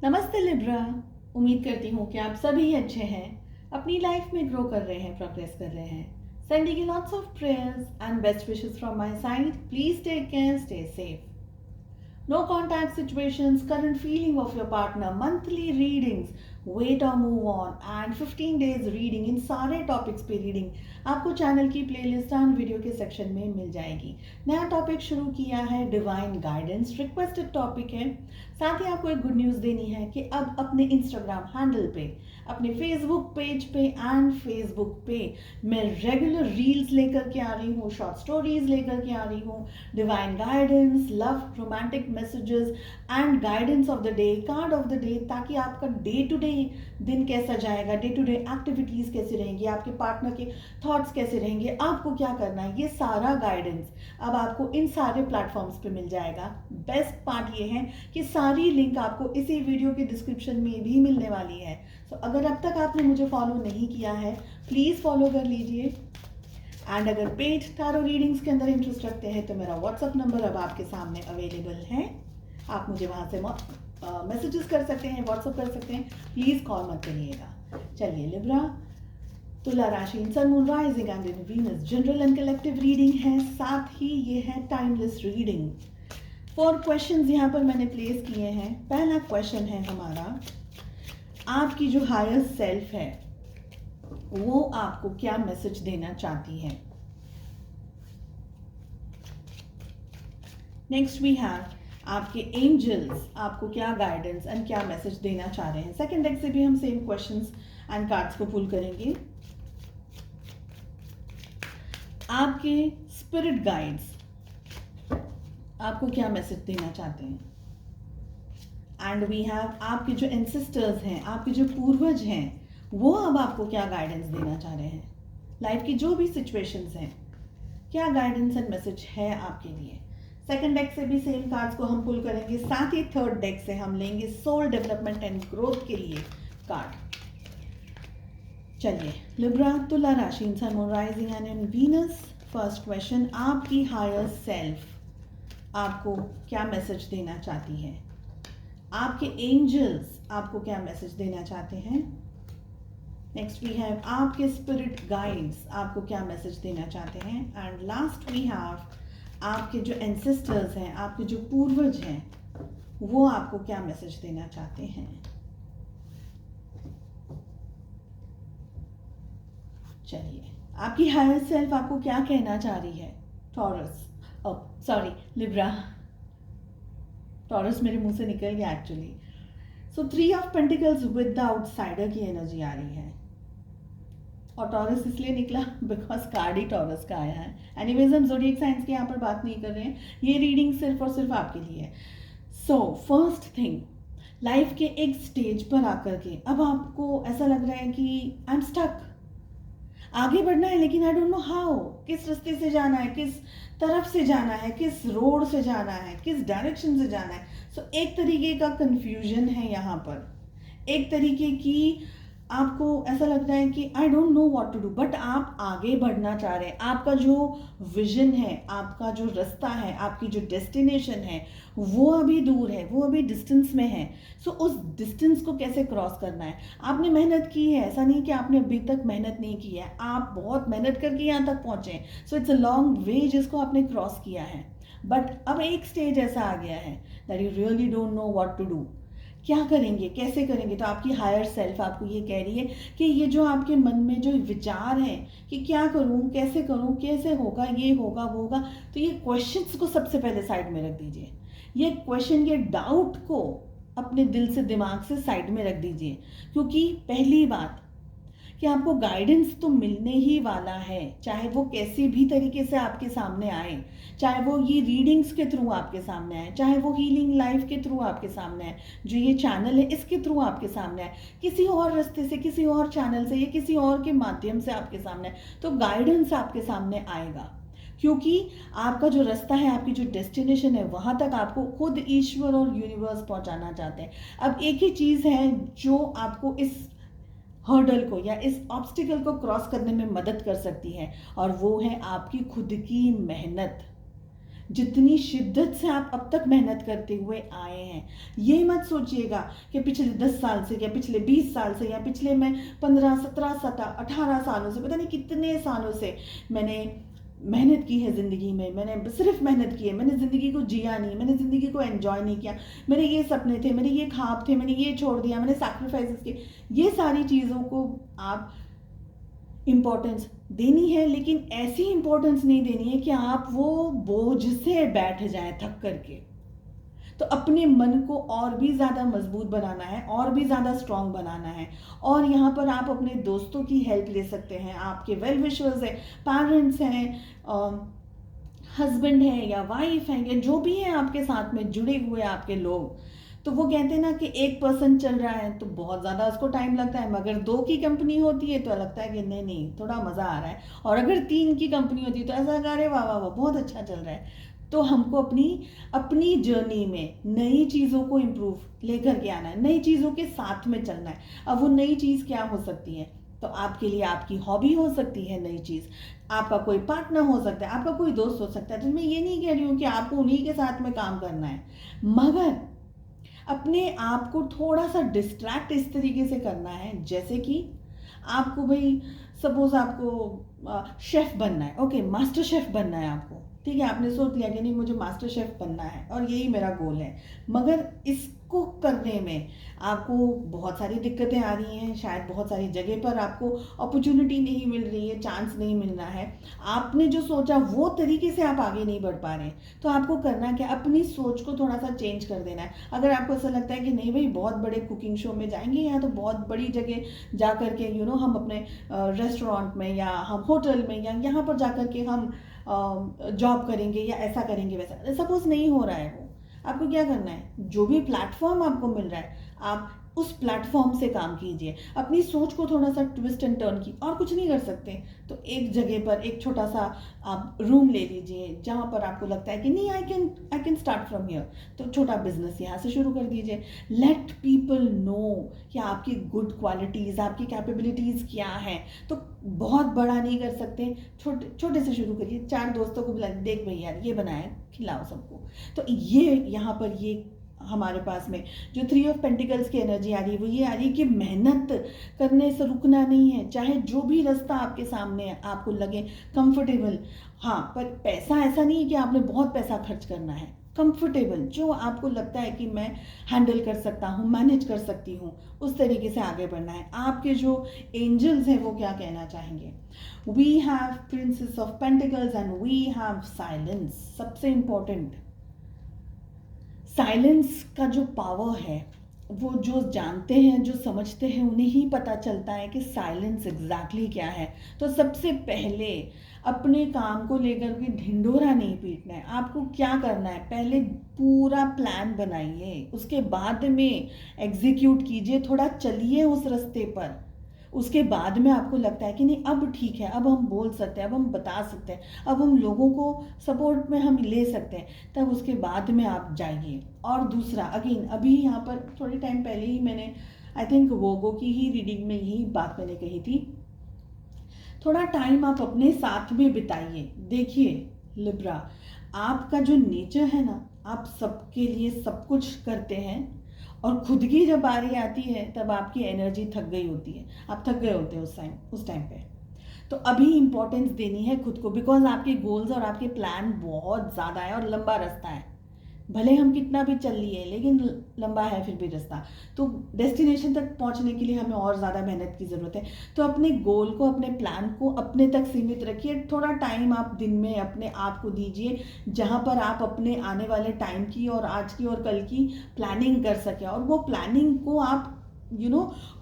नमस्ते लिब्रा। उम्मीद करती हूँ कि आप सभी अच्छे हैं, अपनी लाइफ में ग्रो कर रहे हैं, प्रोग्रेस कर रहे हैं। Sending you lots of prayers and best wishes from my side. Please take care, stay safe. No contact situations, current feeling of your partner, monthly readings, wait or move on and 15 days reading, इन सारे topics पे reading आपको channel की playlist and video के section में मिल जाएगी। नया topic शुरू किया है, डिवाइन गाइडेंस, रिक्वेस्टेड टॉपिक है। साथ ही आपको एक गुड न्यूज़ देनी है कि अब अपने इंस्टाग्राम हैंडल पे, अपने फेसबुक पेज पे एंड फेसबुक पे मैं रेगुलर रील्स लेकर के आ रही हूँ, शॉर्ट स्टोरीज लेकर के आ रही हूँ, divine guidance, love, romantic messages and guidance of the day, card of the day, ताकि आपका डे टू डे दिन कैसा जाएगा, डे टू डे एक्टिविटीज़ कैसी रहेंगी, आपके पार्टनर के थॉट्स कैसे रहेंगे, आपको क्या करना है, ये सारा गाइडेंस अब आपको इन सारे प्लेटफॉर्म्स पे मिल जाएगा। बेस्ट पार्ट ये है कि सारी लिंक आपको इसी वीडियो के डिस्क्रिप्शन में भी मिलने वाली है। तो अगर अब तक आपने मुझे फॉलो नहीं किया है, प्लीज़ फॉलो कर लीजिए। एंड अगर पेड टारो रीडिंग्स के अंदर इंटरेस्ट रखते हैं तो मेरा व्हाट्सअप नंबर अब आपके सामने अवेलेबल है। आप मुझे वहाँ से मैसेजेस कर सकते हैं, व्हाट्सअप कर सकते हैं, प्लीज़ कॉल मत करिएगा। चलिए लिब्रा, तुला राशि, in sun, moon, rising and in Venus general and collective reading है, साथ ही ये है टाइमलेस रीडिंग। 4 क्वेश्चंस यहाँ पर मैंने प्लेस किए हैं। पहला क्वेश्चन है हमारा, आपकी जो हायर सेल्फ है वो आपको क्या मैसेज देना चाहती है। नेक्स्ट वी हैव आपके एंजल्स आपको क्या गाइडेंस एंड क्या मैसेज देना चाह रहे हैं। सेकंड डेक से भी हम सेम क्वेश्चंस एंड कार्ड्स को पुल करेंगे। आपके स्पिरिट गाइड्स आपको क्या मैसेज देना चाहते हैं। एंड वी हैव आपके जो एंसेस्टर्स हैं, आपके जो पूर्वज हैं, वो अब आपको क्या गाइडेंस देना चाह रहे हैं। लाइफ की जो भी सिचुएशंस हैं, क्या गाइडेंस एंड मैसेज है आपके लिए। सेकंड डेक से भी सेम कार्ड्स को हम पुल करेंगे, साथ ही थर्ड डेक से हम लेंगे सोल डेवलपमेंट एंड ग्रोथ के लिए कार्ड। चलिए लिब्रा, तुला राशि, in sun, moon, rising and in Venus. First question, आपकी हायर सेल्फ आपको क्या मैसेज देना चाहती है। आपके एंजल्स आपको क्या मैसेज देना चाहते हैं। नेक्स्ट वी हैव आपके स्पिरिट गाइड्स आपको क्या मैसेज देना चाहते हैं। एंड लास्ट वी हैव आपके जो एंसेस्टर्स हैं, आपके जो पूर्वज हैं, वो आपको क्या मैसेज देना चाहते हैं। चलिए, आपकी हायर सेल्फ आपको क्या कहना चाह रही है। टॉरस, सॉरी लिब्रा, टॉरस मेरे मुंह से निकल गया actually. So 3 of pentacles with the outsider की एनर्जी आ रही है, और टॉरस इसलिए निकला बिकॉज कार्ड ही टॉरस का आया है। एनीवेज हम ज़ोडिएक साइंस की यहाँ पर बात नहीं कर रहे हैं, ये रीडिंग सिर्फ और सिर्फ आपके लिए है। सो फर्स्ट थिंग, लाइफ के एक स्टेज पर आकर के अब आपको ऐसा लग रहा है कि आई एम स्टक, आगे बढ़ना है लेकिन आई डोंट नो हाउ, किस रास्ते से जाना है, किस तरफ से जाना है, किस रोड से जाना है, किस डायरेक्शन से जाना है। सो एक तरीके का कंफ्यूजन है यहाँ पर, एक तरीके की आपको ऐसा लग रहा है कि I don't know what to do, but आप आगे बढ़ना चाह रहे हैं। आपका जो विजन है, आपका जो रास्ता है, आपकी जो डेस्टिनेशन है, वो अभी दूर है, वो अभी डिस्टेंस में है। सो उस डिस्टेंस को कैसे क्रॉस करना है। आपने मेहनत की है, ऐसा नहीं कि आपने अभी तक मेहनत नहीं की है, आप बहुत मेहनत करके यहाँ तक पहुँचे। So it's a long way जिसको आपने क्रॉस किया है, बट अब एक स्टेज ऐसा आ गया है that you really don't know what to do. क्या करेंगे, कैसे करेंगे। तो आपकी हायर सेल्फ आपको ये कह रही है कि ये जो आपके मन में जो विचार हैं कि क्या करूं, कैसे होगा, ये होगा, वो होगा, तो ये क्वेश्चंस को सबसे पहले साइड में रख दीजिए। ये क्वेश्चन, ये डाउट को अपने दिल से, दिमाग से साइड में रख दीजिए, क्योंकि पहली बात कि आपको गाइडेंस तो मिलने ही वाला है, चाहे वो कैसी भी तरीके से आपके सामने आए, चाहे वो ये रीडिंग्स के थ्रू आपके सामने आए, चाहे वो हीलिंग लाइफ के थ्रू आपके सामने आए, जो ये चैनल है इसके थ्रू आपके सामने आए, किसी और रास्ते से, किसी और चैनल से या किसी और के माध्यम से आपके सामने आए, तो गाइडेंस आपके सामने आएगा। क्योंकि आपका जो रास्ता है, आपकी जो डेस्टिनेशन है, वहाँ तक आपको खुद ईश्वर और यूनिवर्स पहुँचाना चाहते हैं। अब एक ही चीज़ है जो आपको इस हर्डल को या इस ऑब्स्टिकल को क्रॉस करने में मदद कर सकती है, और वो है आपकी खुद की मेहनत। जितनी शिद्दत से आप अब तक मेहनत करते हुए आए हैं, ये मत सोचिएगा कि पिछले 10 साल से या पिछले 20 साल से या पिछले मैं 15 17 18 सालों से, पता नहीं कितने सालों से मैंने मेहनत की है ज़िंदगी में, मैंने सिर्फ मेहनत की है, मैंने ज़िंदगी को जिया नहीं, मैंने ज़िंदगी को एंजॉय नहीं किया, मेरे ये सपने थे, मेरे ये ख्वाब थे, मैंने ये छोड़ दिया, मैंने सैक्रिफाइसेस किए। ये सारी चीज़ों को आप इम्पोर्टेंस देनी है, लेकिन ऐसी इम्पोर्टेंस नहीं देनी है कि आप वो बोझ से बैठ जाएं थक करके। तो अपने मन को और भी ज़्यादा मजबूत बनाना है, और भी ज़्यादा स्ट्रांग बनाना है। और यहाँ पर आप अपने दोस्तों की हेल्प ले सकते हैं, आपके वेल विशर्स हैं, पेरेंट्स हैं, हस्बैंड है या वाइफ है या जो भी है आपके साथ में जुड़े हुए आपके लोग। तो वो कहते हैं ना कि एक पर्सन चल रहा है तो बहुत ज़्यादा उसको टाइम लगता है, मगर 2 की कंपनी होती है तो लगता है कि नहीं नहीं थोड़ा मज़ा आ रहा है, और अगर 3 की कंपनी होती है तो ऐसा लगा अरे वाह वाह वाह बहुत अच्छा चल रहा है। तो हमको अपनी अपनी जर्नी में नई चीज़ों को इम्प्रूव लेकर के आना है, नई चीज़ों के साथ में चलना है। अब वो नई चीज़ क्या हो सकती है? तो आपके लिए आपकी हॉबी हो सकती है नई चीज़, आपका कोई पार्टनर हो सकता है, आपका कोई दोस्त हो सकता है। तो मैं ये नहीं कह रही हूँ कि आपको उन्हीं के साथ में काम करना है, मगर अपने आप को थोड़ा सा डिस्ट्रैक्ट इस तरीके से करना है, जैसे कि आपको भाई सपोज आपको शेफ़ बनना है, ओके मास्टर शेफ़ बनना है आपको, ठीक है, आपने सोच लिया कि नहीं मुझे मास्टर शेफ़ बनना है और यही मेरा गोल है, मगर इसको करने में आपको बहुत सारी दिक्कतें आ रही हैं, शायद बहुत सारी जगह पर आपको अपॉर्चुनिटी नहीं मिल रही है, चांस नहीं मिल रहा है, आपने जो सोचा वो तरीके से आप आगे नहीं बढ़ पा रहे हैं। तो आपको करना क्या, अपनी सोच को थोड़ा सा चेंज कर देना है। अगर आपको ऐसा लगता है कि नहीं भाई बहुत बड़े कुकिंग शो में जाएंगे या तो बहुत बड़ी जगह जा कर के हम अपने रेस्टोरेंट में या हम होटल में या यहाँ पर जा कर के हम जॉब करेंगे या ऐसा करेंगे वैसा, सपोज नहीं हो रहा है वो, आपको क्या करना है, जो भी प्लेटफॉर्म आपको मिल रहा है आप उस प्लेटफॉर्म से काम कीजिए, अपनी सोच को थोड़ा सा ट्विस्ट एंड टर्न की, और कुछ नहीं कर सकते तो एक जगह पर एक छोटा सा आप रूम ले लीजिए जहाँ पर आपको लगता है कि नहीं I can start from here, तो छोटा बिजनेस यहाँ से शुरू कर दीजिए। लेट पीपल नो कि आपकी गुड क्वालिटीज़, आपकी कैपेबिलिटीज़ क्या हैं। तो बहुत बड़ा नहीं कर सकते, छोटे छोटे से शुरू करिए, 4 दोस्तों को बुला देख भाई यार ये बनाया खिलाओ सबको। तो ये यहाँ पर ये हमारे पास में जो 3 ऑफ पेंटिकल्स की एनर्जी आ रही है वो ये आ रही है कि मेहनत करने से रुकना नहीं है, चाहे जो भी रास्ता आपके सामने आपको लगे कंफर्टेबल। हाँ, पर पैसा ऐसा नहीं है कि आपने बहुत पैसा खर्च करना है, कंफर्टेबल जो आपको लगता है कि मैं हैंडल कर सकता हूँ, मैनेज कर सकती हूँ, उस तरीके से आगे बढ़ना है। आपके जो एंजल्स हैं वो क्या कहना चाहेंगे? We have princess of pentacles and we have silence. सबसे इम्पोर्टेंट साइलेंस का जो पावर है, वो जो जानते हैं जो समझते हैं उन्हें ही पता चलता है कि साइलेंस एग्जैक्टली क्या है। तो सबसे पहले अपने काम को लेकर के ढिंढोरा नहीं पीटना है। आपको क्या करना है, पहले पूरा प्लान बनाइए, उसके बाद में एग्जीक्यूट कीजिए, थोड़ा चलिए उस रास्ते पर। उसके बाद में आपको लगता है कि नहीं अब ठीक है, अब हम बोल सकते हैं, अब हम बता सकते हैं, अब हम लोगों को सपोर्ट में हम ले सकते हैं, तब उसके बाद में आप जाइए। और दूसरा अगेन अभी यहाँ पर थोड़ी टाइम पहले ही मैंने आई थिंक वोगो की ही रीडिंग में यही बात मैंने कही थी, थोड़ा टाइम आप अपने साथ में बिताइए। देखिए लिब्रा, आपका जो नेचर है ना, आप सबके लिए सब कुछ करते हैं, और खुद की जब बारी आती है तब आपकी एनर्जी थक गई होती है, आप थक गए होते हैं उस टाइम पे। तो अभी इंपॉर्टेंस देनी है खुद को, बिकॉज आपके गोल्स और आपके प्लान बहुत ज़्यादा है और लंबा रास्ता है। भले हम कितना भी चल लिए लेकिन लंबा है फिर भी रास्ता, तो डेस्टिनेशन तक पहुंचने के लिए हमें और ज़्यादा मेहनत की ज़रूरत है। तो अपने गोल को, अपने प्लान को अपने तक सीमित रखिए, थोड़ा टाइम आप दिन में अपने आप को दीजिए जहां पर आप अपने आने वाले टाइम की और आज की और कल की प्लानिंग कर सकें, और वो प्लानिंग को आप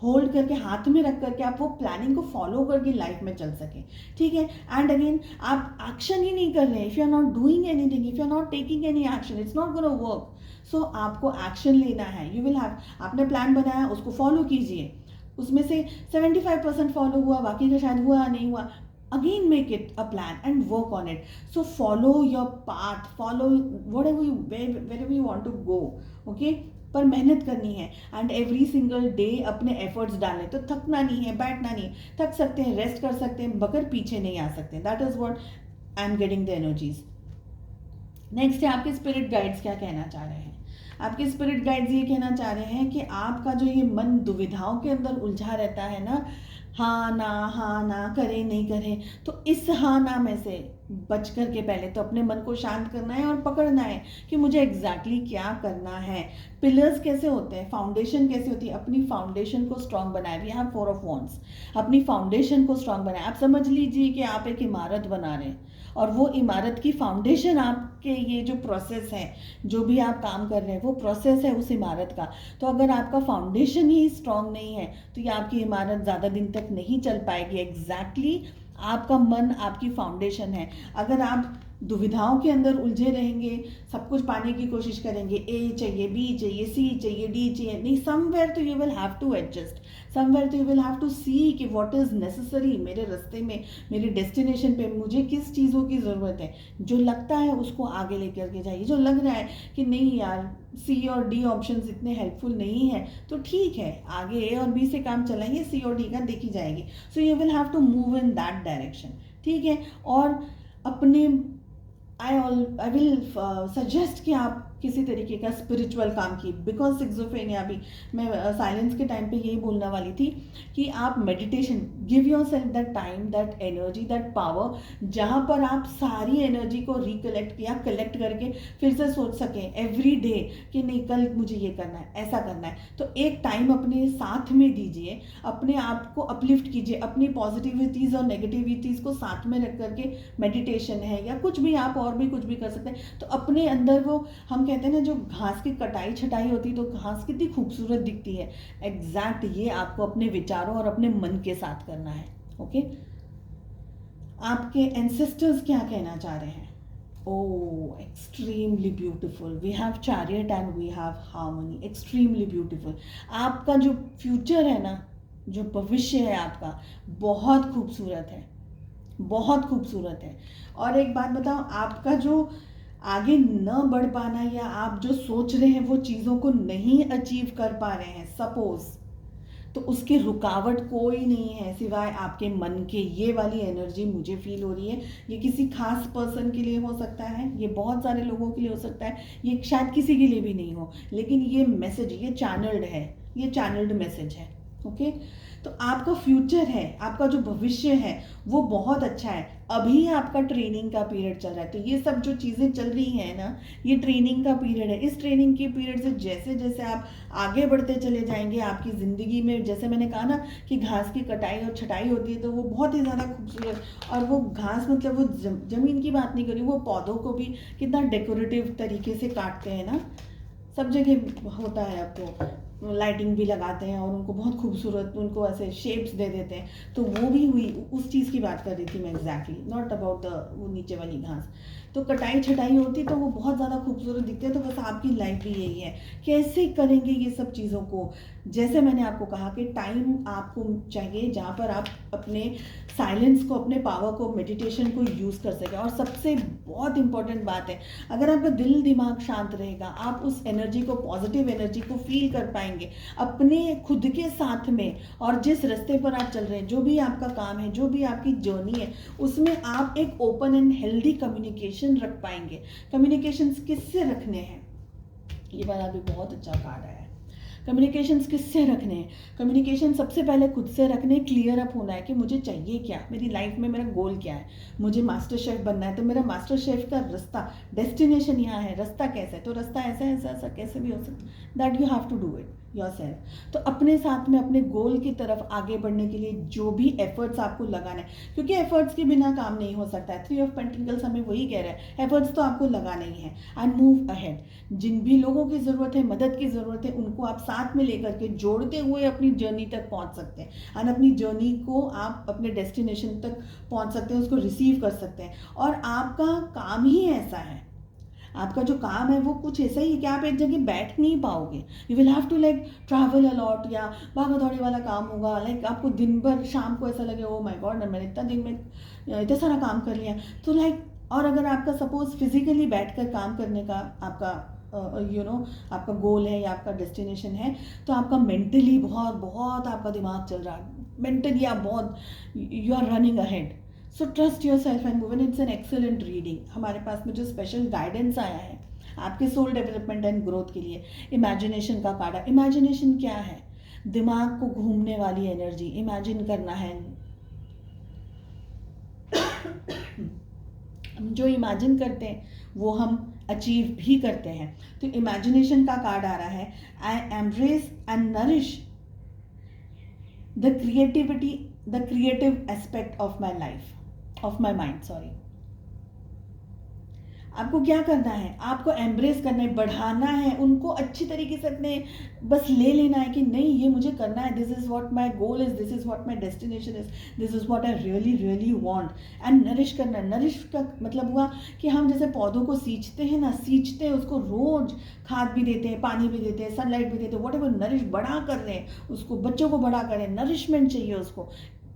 होल्ड करके हाथ में रख करके आप वो प्लानिंग को फॉलो करके लाइफ में चल सके, ठीक है। एंड अगेन आप एक्शन ही नहीं कर रहे, if you are not doing anything, if you are not taking any action, it's not gonna work. So आपको एक्शन लेना है, यू विल हैव, आपने प्लान बनाया उसको फॉलो कीजिए, उसमें से 75% फॉलो हुआ, बाकी का शायद हुआ नहीं हुआ, again make it a plan and work on it. So follow your path, follow wherever you want to go, okay। पर मेहनत करनी है एंड एवरी सिंगल डे अपने एफर्ट्स डालने, तो थकना नहीं है, बैठना नहीं, थक सकते हैं, रेस्ट कर सकते हैं, मगर पीछे नहीं आ सकते। That is what I am getting the energies. Next है आपके स्पिरिट गाइड्स क्या कहना चाह रहे हैं। आपके स्पिरिट गाइड्स ये कहना चाह रहे हैं कि आपका जो ये मन दुविधाओं के अंदर उलझा रहता है ना, हाँ ना करें नहीं करें, तो इस हाँ ना में से बच कर के पहले तो अपने मन को शांत करना है और पकड़ना है कि मुझे एग्जैक्टली क्या करना है। पिलर्स कैसे होते हैं, फाउंडेशन कैसे होती है, अपनी फाउंडेशन को स्ट्रांग बनाए। वी हैव 4 ऑफ वॉन्ड्स, अपनी फाउंडेशन को स्ट्रांग बनाए। आप समझ लीजिए कि आप एक इमारत बना रहे हैं और वो इमारत की फाउंडेशन आपके ये जो प्रोसेस है, जो भी आप काम कर रहे हैं वो प्रोसेस है उस इमारत का। तो अगर आपका फाउंडेशन ही स्ट्रांग नहीं है तो ये आपकी इमारत ज़्यादा दिन तक नहीं चल पाएगी। एग्जैक्टली आपका मन आपकी फाउंडेशन है। अगर आप दुविधाओं के अंदर उलझे रहेंगे, सब कुछ पाने की कोशिश करेंगे, ए चाहिए, बी चाहिए, सी चाहिए, डी चाहिए, नहीं, समवेयर तो you will have to adjust, somewhere तो you will have to see कि व्हाट इज़ नेसेसरी मेरे रास्ते में, मेरे डेस्टिनेशन पे मुझे किस चीज़ों की ज़रूरत है। जो लगता है उसको आगे लेकर के जाइए। जो लग रहा है कि नहीं यार सी और डी ऑप्शंस इतने हेल्पफुल नहीं है तो ठीक है, आगे ए और बी से काम चलाइए, सी और डी का देखी जाएगी। So you will have to move in that direction, ठीक है। और अपने आई विल सजेस्ट कि आप किसी तरीके का स्पिरिचुअल काम की, बिकॉज सिक्सोफेनिया भी मैं साइलेंस के टाइम पे यही बोलने वाली थी कि आप meditation, give your self that time, that energy, that power, जहाँ पर आप सारी एनर्जी को रिकलेक्ट किया, कलेक्ट करके फिर से सोच सकें एवरी डे कि नहीं कल मुझे ये करना है, ऐसा करना है। तो एक टाइम अपने साथ में दीजिए, अपने आप को अपलिफ्ट कीजिए, अपनी पॉजिटिविटीज़ और नेगेटिविटीज़ को साथ में रख करके, मेडिटेशन है या कुछ भी, आप और भी कुछ भी कर सकते हैं। तो अपने अंदर वो, हम कहते हैं ना जो घास की कटाई छटाई होती है तो घास कितनी खूबसूरत दिखती है, एग्जैक्ट ये आपको अपने विचारों और अपने मन के साथ करना है। ओके, आपके एंसेस्टर्स क्या कहना चाह रहे हैं। Oh, extremely beautiful. We have chariot and we have harmony. Extremely beautiful. आपका जो फ्यूचर है ना, जो भविष्य है आपका, बहुत खूबसूरत है, बहुत खूबसूरत है। और एक बात बताओ, आपका जो आगे न बढ़ पाना या आप जो सोच रहे हैं वो चीज़ों को नहीं अचीव कर पा रहे हैं सपोज, तो उसकी रुकावट कोई नहीं है सिवाय आपके मन के। ये वाली एनर्जी मुझे फील हो रही है, ये किसी खास पर्सन के लिए हो सकता है, ये बहुत सारे लोगों के लिए हो सकता है, ये शायद किसी के लिए भी नहीं हो, लेकिन ये मैसेज, ये चैनल्ड है, ये चैनल्ड मैसेज है। ओके, तो आपका फ्यूचर है, आपका जो भविष्य है वो बहुत अच्छा है। अभी आपका ट्रेनिंग का पीरियड चल रहा है, तो ये सब जो चीज़ें चल रही हैं ना, ये ट्रेनिंग का पीरियड है। इस ट्रेनिंग के पीरियड से जैसे जैसे आप आगे बढ़ते चले जाएंगे आपकी ज़िंदगी में, जैसे मैंने कहा ना कि घास की कटाई और छटाई होती है तो वो बहुत ही ज़्यादा खूबसूरत, और वो घास मतलब वो ज़मीन की बात नहीं करी, वो पौधों को भी कितना डेकोरेटिव तरीके से काटते हैं ना, सब जगह होता है, आपको लाइटिंग भी लगाते हैं और उनको बहुत खूबसूरत, उनको ऐसे शेप्स दे देते हैं। तो वो भी हुई, उस चीज़ की बात कर रही थी मैं एग्जैक्टली, नॉट अबाउट द वो नीचे वाली घास। तो कटाई छटाई होती तो वो बहुत ज़्यादा खूबसूरत दिखते हैं। तो बस आपकी लाइफ भी यही है, कैसे करेंगे ये सब चीज़ों को। जैसे मैंने आपको कहा कि टाइम आपको चाहिए जहाँ पर आप अपने साइलेंस को, अपने पावर को, मेडिटेशन को यूज़ कर सकें। और सबसे बहुत इंपॉर्टेंट बात है, अगर आपका दिल दिमाग शांत रहेगा, आप उस एनर्जी को, पॉजिटिव एनर्जी को फील कर पाएंगे अपने खुद के साथ में। और जिस रास्ते पर आप चल रहे हैं, जो भी आपका काम है, जो भी आपकी जर्नी है, उसमें आप एक ओपन एंड हेल्दी कम्युनिकेशन रख पाएंगे। कम्युनिकेशंस किससे रखने हैं, ये वाला भी बहुत अच्छा कार्ड है। कम्युनिकेशंस किससे रखने हैं, कम्युनिकेशन सबसे पहले खुद से रखने, क्लियर अप होना है कि मुझे चाहिए क्या, मेरी लाइफ में मेरा गोल क्या है। मुझे मास्टर शेफ बनना है तो मेरा मास्टर शेफ का रास्ता, डेस्टिनेशन यहाँ है, रास्ता कैसा है, तो रास्ता ऐसा ऐसा ऐसा कैसे भी हो सकता है, that you have to do it yourself. तो अपने साथ में अपने गोल की तरफ आगे बढ़ने के लिए जो भी एफर्ट्स आपको लगाना है, क्योंकि एफर्ट्स के बिना काम नहीं हो सकता है। 3 ऑफ पेंटिकल्स हमें वही कह रहा है, एफर्ट्स तो आपको लगाना ही है एंड मूव अहेड। जिन भी लोगों की ज़रूरत है, मदद की ज़रूरत है, उनको आप साथ में लेकर के जोड़ते हुए अपनी जर्नी तक पहुंच सकते हैं एंड अपनी जर्नी को आप अपने डेस्टिनेशन तक पहुंच सकते हैं, उसको रिसीव कर सकते हैं। और आपका काम ही ऐसा है, आपका जो काम है वो कुछ ऐसा ही है कि आप एक जगह बैठ नहीं पाओगे। You will have to like travel a lot, या भागा दौड़ी वाला काम होगा। लाइक आपको दिन भर शाम को ऐसा लगे, ओ माय गॉड मैंने इतना दिन में इतना सारा काम कर लिया, तो लाइक। और अगर आपका सपोज फिजिकली बैठकर काम करने का आपका आपका गोल है या आपका डेस्टिनेशन है, तो आपका मेंटली बहुत बहुत आपका दिमाग चल रहा है, मेंटली आप बहुत, you are running ahead. So trust yourself and move, and it's an excellent reading. हमारे पास में जो स्पेशल गाइडेंस आया है आपके सोल डेवलपमेंट एंड ग्रोथ के लिए, इमेजिनेशन का कार्ड. इमेजिनेशन क्या है? दिमाग को घूमने वाली एनर्जी. इमेजिन करना है. हम जो इमेजिन करते हैं वो हम अचीव भी करते हैं. तो इमेजिनेशन का कार्ड आ रहा है. I embrace and nourish the creativity, the creative aspect of my life, of my mind, sorry. आपको क्या करना है? आपको एम्ब्रेस करना है, बढ़ाना है उनको अच्छी तरीके से. अपने बस ले लेना है कि नहीं ये मुझे करना है. This is what my goal is, this is what my destination is, this is what I really really want. And nourish करना. नरिश का मतलब हुआ कि हम जैसे पौधों को सींचते हैं ना, सींचते हैं उसको, रोज खाद भी देते हैं, पानी भी देते हैं, सनलाइट भी देते हैं, व्हाट एवर. नरिश, बड़ा कर रहे हैं उसको, बच्चों को बड़ा करें. नरिशमेंट चाहिए उसको.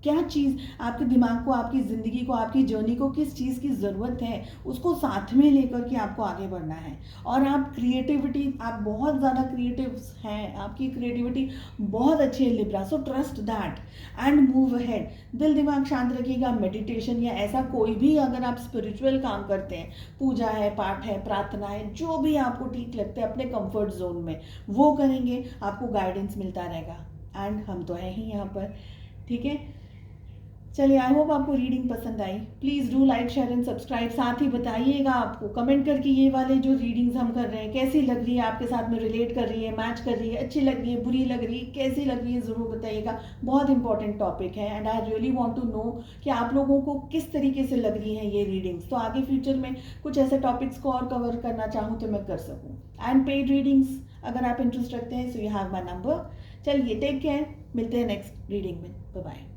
क्या चीज़ आपके दिमाग को, आपकी ज़िंदगी को, आपकी जर्नी को किस चीज़ की ज़रूरत है, उसको साथ में लेकर के आपको आगे बढ़ना है. और आप क्रिएटिविटी, आप बहुत ज़्यादा क्रिएटिव हैं, आपकी क्रिएटिविटी बहुत अच्छी है Libra. So trust that and move ahead. दिल दिमाग शांत रखिएगा. मेडिटेशन या ऐसा कोई भी अगर आप स्पिरिचुअल काम करते हैं, पूजा है, पाठ है, प्रार्थना है, जो भी आपको ठीक लगता है अपने कंफर्ट जोन में वो करेंगे, आपको गाइडेंस मिलता रहेगा. एंड हम तो हैं ही यहाँ पर. ठीक है, चलिए, आई होप आपको रीडिंग पसंद आई. Please do like, share and subscribe. साथ ही बताइएगा आपको कमेंट करके ये वाले जो रीडिंग्स हम कर रहे हैं कैसी लग रही है, आपके साथ में रिलेट कर रही है, मैच कर रही है, अच्छी लग रही है, बुरी लग रही है, कैसी लग रही है, ज़रूर बताइएगा. बहुत इंपॉर्टेंट टॉपिक है and I really want to know कि आप लोगों को किस तरीके से लग रही हैं ये रीडिंग्स. तो आगे फ्यूचर में कुछ ऐसे टॉपिक्स को और कवर करना चाहूँ तो मैं कर सकूँ. एंड पेड रीडिंग्स अगर आप इंटरेस्ट रखते हैं, so you have my number. चलिए, टेक केयर. मिलते हैं नेक्स्ट रीडिंग में. Bye bye.